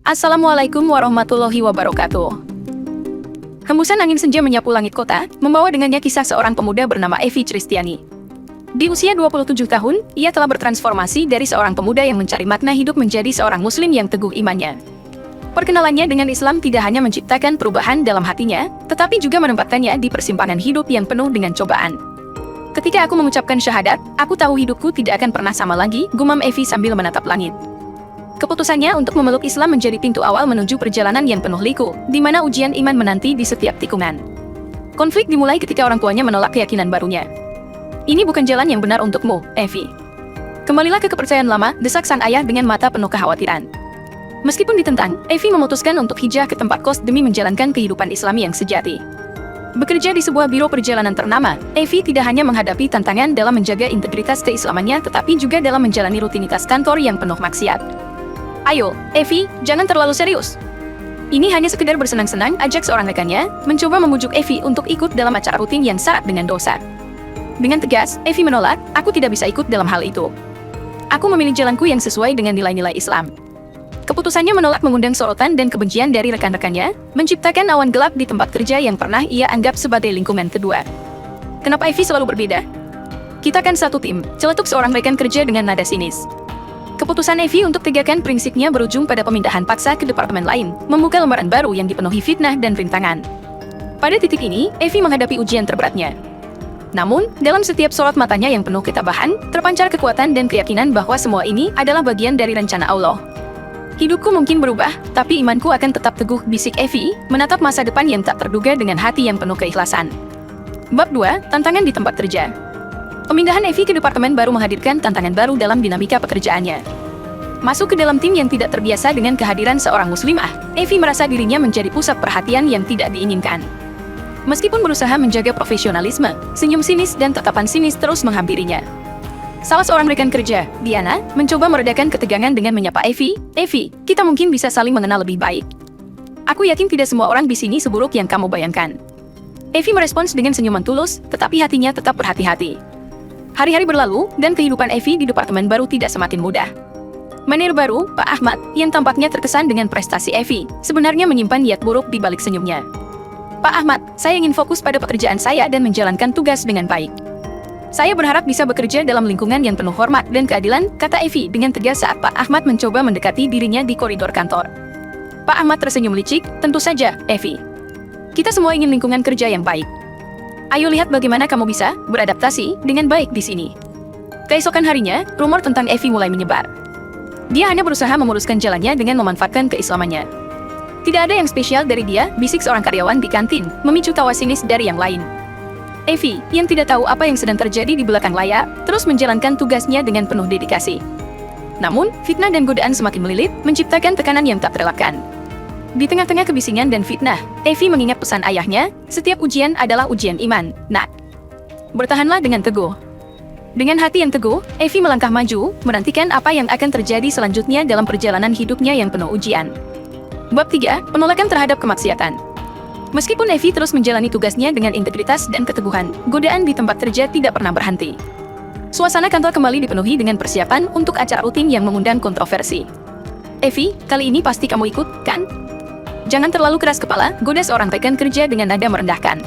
Assalamualaikum warahmatullahi wabarakatuh. Hembusan angin senja menyapu langit kota, membawa dengannya kisah seorang pemuda bernama Evi Kristiani. Di usia 27 tahun, ia telah bertransformasi dari seorang pemuda yang mencari makna hidup menjadi seorang muslim yang teguh imannya. Perkenalannya dengan Islam tidak hanya menciptakan perubahan dalam hatinya, tetapi juga menempatkannya di persimpangan hidup yang penuh dengan cobaan. Ketika aku mengucapkan syahadat, aku tahu hidupku tidak akan pernah sama lagi, gumam Evi sambil menatap langit. Keputusannya untuk memeluk Islam menjadi pintu awal menuju perjalanan yang penuh liku, di mana ujian iman menanti di setiap tikungan. Konflik dimulai ketika orang tuanya menolak keyakinan barunya. Ini bukan jalan yang benar untukmu, Evi. Kembalilah ke kepercayaan lama, desak sang ayah dengan mata penuh kekhawatiran. Meskipun ditentang, Evi memutuskan untuk hijrah ke tempat kos demi menjalankan kehidupan Islami yang sejati. Bekerja di sebuah biro perjalanan ternama, Evi tidak hanya menghadapi tantangan dalam menjaga integritas keislamannya, tetapi juga dalam menjalani rutinitas kantor yang penuh maksiat. Ayo, Evi, jangan terlalu serius. Ini hanya sekedar bersenang-senang, ajak seorang rekannya, mencoba memujuk Evi untuk ikut dalam acara rutin yang syarat dengan dosa. Dengan tegas, Evi menolak, aku tidak bisa ikut dalam hal itu. Aku memilih jalanku yang sesuai dengan nilai-nilai Islam. Keputusannya menolak mengundang sorotan dan kebencian dari rekan-rekannya, menciptakan awan gelap di tempat kerja yang pernah ia anggap sebagai lingkungan kedua. Kenapa Evi selalu berbeda? Kita kan satu tim, celetuk seorang rekan kerja dengan nada sinis. Keputusan Evi untuk tegakkan prinsipnya berujung pada pemindahan paksa ke departemen lain, membuka lembaran baru yang dipenuhi fitnah dan rintangan. Pada titik ini, Evi menghadapi ujian terberatnya. Namun, dalam setiap sorot matanya yang penuh ketabahan, terpancar kekuatan dan keyakinan bahwa semua ini adalah bagian dari rencana Allah. Hidupku mungkin berubah, tapi imanku akan tetap teguh, bisik Evi, menatap masa depan yang tak terduga dengan hati yang penuh keikhlasan. Bab 2, Tantangan di tempat kerja. Pemindahan Evi ke departemen baru menghadirkan tantangan baru dalam dinamika pekerjaannya. Masuk ke dalam tim yang tidak terbiasa dengan kehadiran seorang muslimah, Evi merasa dirinya menjadi pusat perhatian yang tidak diinginkan. Meskipun berusaha menjaga profesionalisme, senyum sinis dan tatapan sinis terus menghampirinya. Salah seorang rekan kerja, Diana, mencoba meredakan ketegangan dengan menyapa Evi, "Evi, kita mungkin bisa saling mengenal lebih baik. Aku yakin tidak semua orang di sini seburuk yang kamu bayangkan." Evi merespons dengan senyuman tulus, tetapi hatinya tetap berhati-hati. Hari-hari berlalu, dan kehidupan Evi di departemen baru tidak semakin mudah. Manajer baru, Pak Ahmad, yang tampaknya terkesan dengan prestasi Evi, sebenarnya menyimpan niat buruk di balik senyumnya. "Pak Ahmad, saya ingin fokus pada pekerjaan saya dan menjalankan tugas dengan baik. Saya berharap bisa bekerja dalam lingkungan yang penuh hormat dan keadilan," kata Evi dengan tegas saat Pak Ahmad mencoba mendekati dirinya di koridor kantor. Pak Ahmad tersenyum licik, "Tentu saja, Evi. Kita semua ingin lingkungan kerja yang baik. Ayo lihat bagaimana kamu bisa beradaptasi dengan baik di sini." Keesokan harinya, rumor tentang Evi mulai menyebar. Dia hanya berusaha meluruskan jalannya dengan memanfaatkan keislamannya. "Tidak ada yang spesial dari dia," bisik seorang karyawan di kantin, memicu tawa sinis dari yang lain. Evi, yang tidak tahu apa yang sedang terjadi di belakang layar, terus menjalankan tugasnya dengan penuh dedikasi. Namun, fitnah dan godaan semakin melilit, menciptakan tekanan yang tak terelakkan. Di tengah-tengah kebisingan dan fitnah, Evi mengingat pesan ayahnya, "Setiap ujian adalah ujian iman, nak. Bertahanlah dengan teguh." Dengan hati yang teguh, Evi melangkah maju, menantikan apa yang akan terjadi selanjutnya dalam perjalanan hidupnya yang penuh ujian. Bab 3, Penolakan terhadap kemaksiatan. Meskipun Evi terus menjalani tugasnya dengan integritas dan keteguhan, godaan di tempat kerja tidak pernah berhenti. Suasana kantor kembali dipenuhi dengan persiapan untuk acara rutin yang mengundang kontroversi. "Evi, kali ini pasti kamu ikut, kan? Jangan terlalu keras kepala," goda seorang rekan kerja dengan nada merendahkan.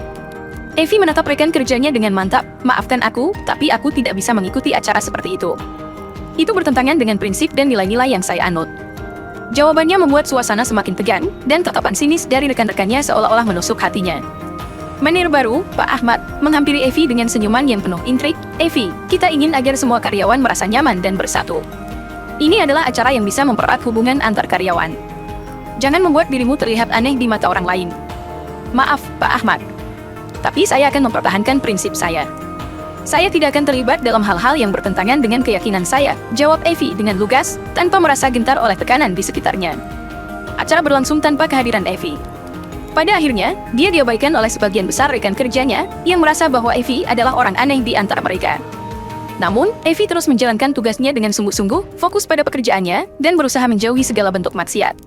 Evi menatap rekan kerjanya dengan mantap, "Maafkan aku, tapi aku tidak bisa mengikuti acara seperti itu. Itu bertentangan dengan prinsip dan nilai-nilai yang saya anut." Jawabannya membuat suasana semakin tegang, dan tatapan sinis dari rekan-rekannya seolah-olah menusuk hatinya. Manajer baru, Pak Ahmad, menghampiri Evi dengan senyuman yang penuh intrik. "Evi, kita ingin agar semua karyawan merasa nyaman dan bersatu. Ini adalah acara yang bisa mempererat hubungan antar karyawan. Jangan membuat dirimu terlihat aneh di mata orang lain." "Maaf, Pak Ahmad. Tapi saya akan mempertahankan prinsip saya. Saya tidak akan terlibat dalam hal-hal yang bertentangan dengan keyakinan saya," jawab Evi dengan lugas, tanpa merasa gentar oleh tekanan di sekitarnya. Acara berlangsung tanpa kehadiran Evi. Pada akhirnya, dia diabaikan oleh sebagian besar rekan kerjanya, yang merasa bahwa Evi adalah orang aneh di antara mereka. Namun, Evi terus menjalankan tugasnya dengan sungguh-sungguh, fokus pada pekerjaannya, dan berusaha menjauhi segala bentuk maksiat.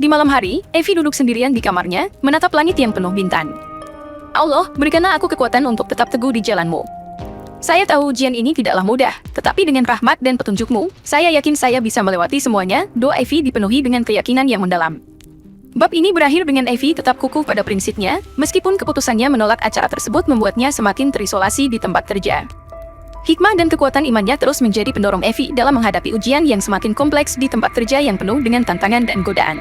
Di malam hari, Evi duduk sendirian di kamarnya, menatap langit yang penuh bintang. "Allah, berikanlah aku kekuatan untuk tetap teguh di jalanmu. Saya tahu ujian ini tidaklah mudah, tetapi dengan rahmat dan petunjukmu, saya yakin saya bisa melewati semuanya. Doa Evie dipenuhi dengan keyakinan yang mendalam. Bab ini berakhir dengan Evie tetap kukuh pada prinsipnya, meskipun keputusannya menolak acara tersebut membuatnya semakin terisolasi di tempat kerja. Hikmah dan kekuatan imannya terus menjadi pendorong Evie dalam menghadapi ujian yang semakin kompleks di tempat kerja yang penuh dengan tantangan dan godaan.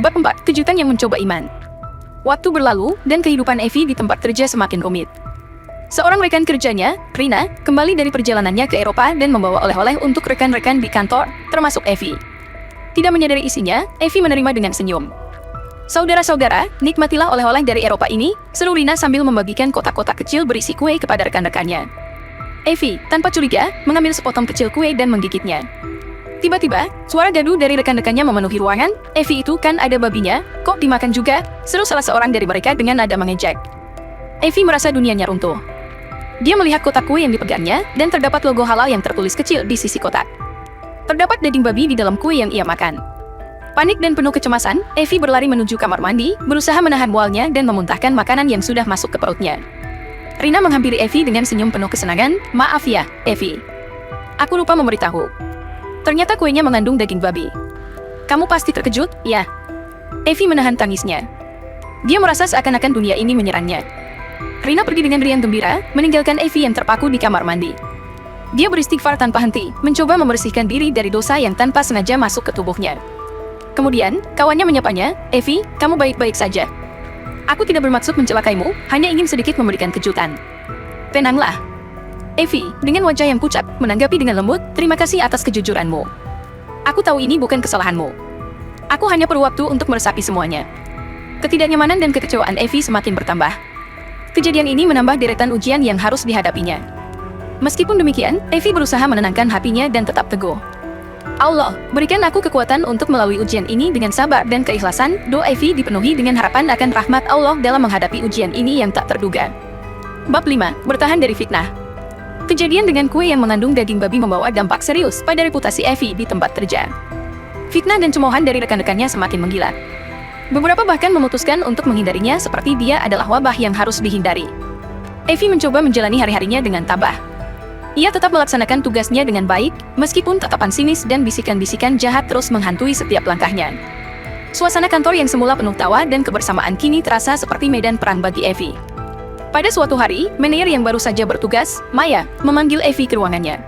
Bab 4. Kejutan yang mencoba iman. Waktu berlalu, dan kehidupan Evie di tempat kerja semakin rumit. Seorang rekan kerjanya, Rina, kembali dari perjalanannya ke Eropa dan membawa oleh-oleh untuk rekan-rekan di kantor, termasuk Evie. Tidak menyadari isinya, Evie menerima dengan senyum. Saudara-saudara, nikmatilah oleh-oleh dari Eropa ini, seru Rina sambil membagikan kotak-kotak kecil berisi kue kepada rekan-rekannya. Evie, tanpa curiga, mengambil sepotong kecil kue dan menggigitnya. Tiba-tiba, suara gaduh dari rekan-rekannya memenuhi ruangan. Evie, itu kan ada babinya, kok dimakan juga? Seru salah seorang dari mereka dengan nada mengejek. Evie merasa dunianya runtuh. Dia melihat kotak kue yang dipegangnya, dan terdapat logo halal yang tertulis kecil di sisi kotak. Terdapat daging babi di dalam kue yang ia makan. Panik dan penuh kecemasan, Evie berlari menuju kamar mandi, berusaha menahan mualnya dan memuntahkan makanan yang sudah masuk ke perutnya. Rina menghampiri Evie dengan senyum penuh kesenangan. Maaf ya, Evie. Aku lupa memberitahu. Ternyata kuenya mengandung daging babi. Kamu pasti terkejut, ya? Evie menahan tangisnya. Dia merasa seakan-akan dunia ini menyerangnya. Rina pergi dengan riang gembira, meninggalkan Evie yang terpaku di kamar mandi. Dia beristighfar tanpa henti, mencoba membersihkan diri dari dosa yang tanpa sengaja masuk ke tubuhnya. Kemudian, kawannya menyapanya, Evie, kamu baik-baik saja. Aku tidak bermaksud mencelakaimu, hanya ingin sedikit memberikan kejutan. Tenanglah. Evie, dengan wajah yang pucat, menanggapi dengan lembut, terima kasih atas kejujuranmu. Aku tahu ini bukan kesalahanmu. Aku hanya perlu waktu untuk meresapi semuanya. Ketidaknyamanan dan kekecewaan Evie semakin bertambah. Kejadian ini menambah deretan ujian yang harus dihadapinya. Meskipun demikian, Evie berusaha menenangkan hatinya dan tetap teguh. Allah, berikan aku kekuatan untuk melalui ujian ini dengan sabar dan keikhlasan. Doa Evie dipenuhi dengan harapan akan rahmat Allah dalam menghadapi ujian ini yang tak terduga. Bab 5. Bertahan dari fitnah. Kejadian dengan kue yang mengandung daging babi membawa dampak serius pada reputasi Evie di tempat kerja. Fitnah dan cemoohan dari rekan-rekannya semakin menggila. Beberapa bahkan memutuskan untuk menghindarinya seperti dia adalah wabah yang harus dihindari. Evie mencoba menjalani hari-harinya dengan tabah. Ia tetap melaksanakan tugasnya dengan baik, meskipun tatapan sinis dan bisikan-bisikan jahat terus menghantui setiap langkahnya. Suasana kantor yang semula penuh tawa dan kebersamaan kini terasa seperti medan perang bagi Evie. Pada suatu hari, manajer yang baru saja bertugas, Maya, memanggil Evie ke ruangannya.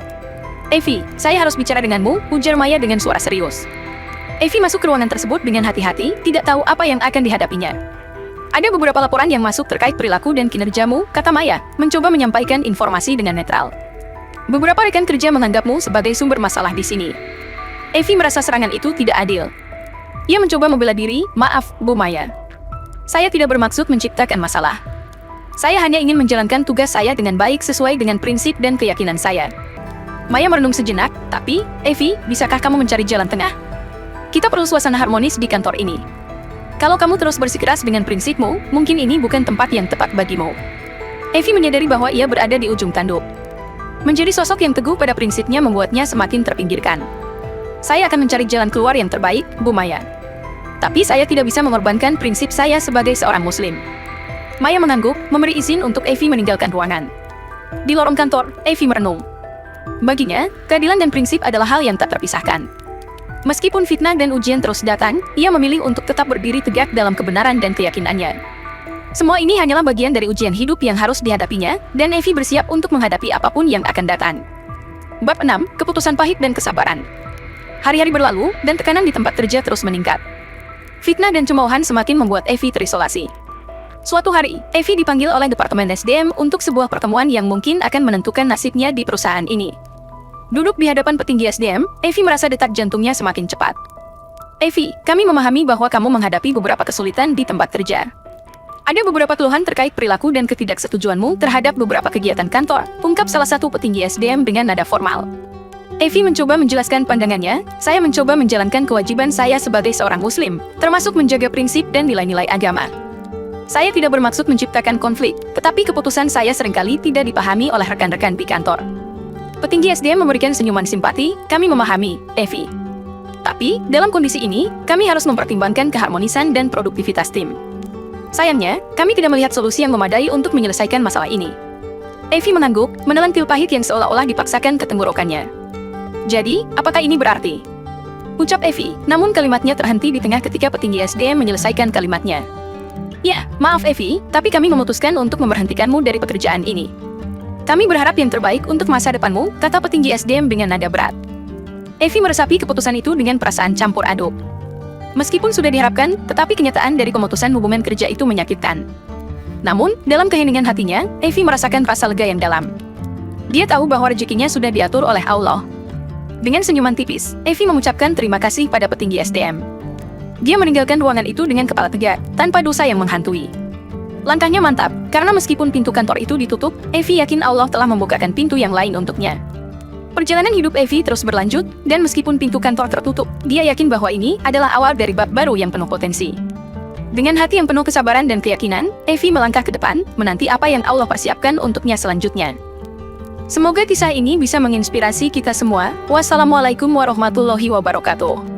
Evie, saya harus bicara denganmu, ujar Maya dengan suara serius. Evie masuk ke ruangan tersebut dengan hati-hati, tidak tahu apa yang akan dihadapinya. Ada beberapa laporan yang masuk terkait perilaku dan kinerjamu, kata Maya, mencoba menyampaikan informasi dengan netral. Beberapa rekan kerja menganggapmu sebagai sumber masalah di sini. Evie merasa serangan itu tidak adil. Ia mencoba membela diri, maaf, Bu Maya. Saya tidak bermaksud menciptakan masalah. Saya hanya ingin menjalankan tugas saya dengan baik sesuai dengan prinsip dan keyakinan saya. Maya merenung sejenak, tapi, Evie, bisakah kamu mencari jalan tengah? Kita perlu suasana harmonis di kantor ini. Kalau kamu terus bersikeras dengan prinsipmu, mungkin ini bukan tempat yang tepat bagimu. Evie menyadari bahwa ia berada di ujung tanduk. Menjadi sosok yang teguh pada prinsipnya membuatnya semakin terpinggirkan. Saya akan mencari jalan keluar yang terbaik, Bu Maya. Tapi saya tidak bisa mengorbankan prinsip saya sebagai seorang muslim. Maya mengangguk, memberi izin untuk Evie meninggalkan ruangan. Di lorong kantor, Evie merenung. Baginya, keadilan dan prinsip adalah hal yang tak terpisahkan. Meskipun fitnah dan ujian terus datang, ia memilih untuk tetap berdiri tegak dalam kebenaran dan keyakinannya. Semua ini hanyalah bagian dari ujian hidup yang harus dihadapinya, dan Evie bersiap untuk menghadapi apapun yang akan datang. Bab 6. Keputusan pahit dan kesabaran. Hari-hari berlalu, dan tekanan di tempat kerja terus meningkat. Fitnah dan cemoohan semakin membuat Evie terisolasi. Suatu hari, Evie dipanggil oleh Departemen SDM untuk sebuah pertemuan yang mungkin akan menentukan nasibnya di perusahaan ini. Duduk di hadapan petinggi SDM, Evie merasa detak jantungnya semakin cepat. Evie, kami memahami bahwa kamu menghadapi beberapa kesulitan di tempat kerja. Ada beberapa keluhan terkait perilaku dan ketidaksetujuanmu terhadap beberapa kegiatan kantor, ungkap salah satu petinggi SDM dengan nada formal. Evie mencoba menjelaskan pandangannya, saya mencoba menjalankan kewajiban saya sebagai seorang muslim, termasuk menjaga prinsip dan nilai-nilai agama. Saya tidak bermaksud menciptakan konflik, tetapi keputusan saya seringkali tidak dipahami oleh rekan-rekan di kantor. Petinggi SDM memberikan senyuman simpati, kami memahami, Evie. Tapi, dalam kondisi ini, kami harus mempertimbangkan keharmonisan dan produktivitas tim. Sayangnya, kami tidak melihat solusi yang memadai untuk menyelesaikan masalah ini. Evie mengangguk, menelan pil pahit yang seolah-olah dipaksakan ke tenggorokannya. Jadi, apakah ini berarti? Ucap Evie, namun kalimatnya terhenti di tengah ketika petinggi SDM menyelesaikan kalimatnya. Ya, maaf Evie, tapi kami memutuskan untuk memberhentikanmu dari pekerjaan ini. Kami berharap yang terbaik untuk masa depanmu, kata petinggi SDM dengan nada berat. Evie meresapi keputusan itu dengan perasaan campur aduk. Meskipun sudah diharapkan, tetapi kenyataan dari pemutusan hubungan kerja itu menyakitkan. Namun, dalam keheningan hatinya, Evie merasakan rasa lega yang dalam. Dia tahu bahwa rezekinya sudah diatur oleh Allah. Dengan senyuman tipis, Evie mengucapkan terima kasih pada petinggi SDM. Dia meninggalkan ruangan itu dengan kepala tegak, tanpa dosa yang menghantui. Langkahnya mantap, karena meskipun pintu kantor itu ditutup, Evie yakin Allah telah membukakan pintu yang lain untuknya. Perjalanan hidup Evie terus berlanjut, dan meskipun pintu kantor tertutup, dia yakin bahwa ini adalah awal dari bab baru yang penuh potensi. Dengan hati yang penuh kesabaran dan keyakinan, Evie melangkah ke depan, menanti apa yang Allah persiapkan untuknya selanjutnya. Semoga kisah ini bisa menginspirasi kita semua. Wassalamualaikum warahmatullahi wabarakatuh.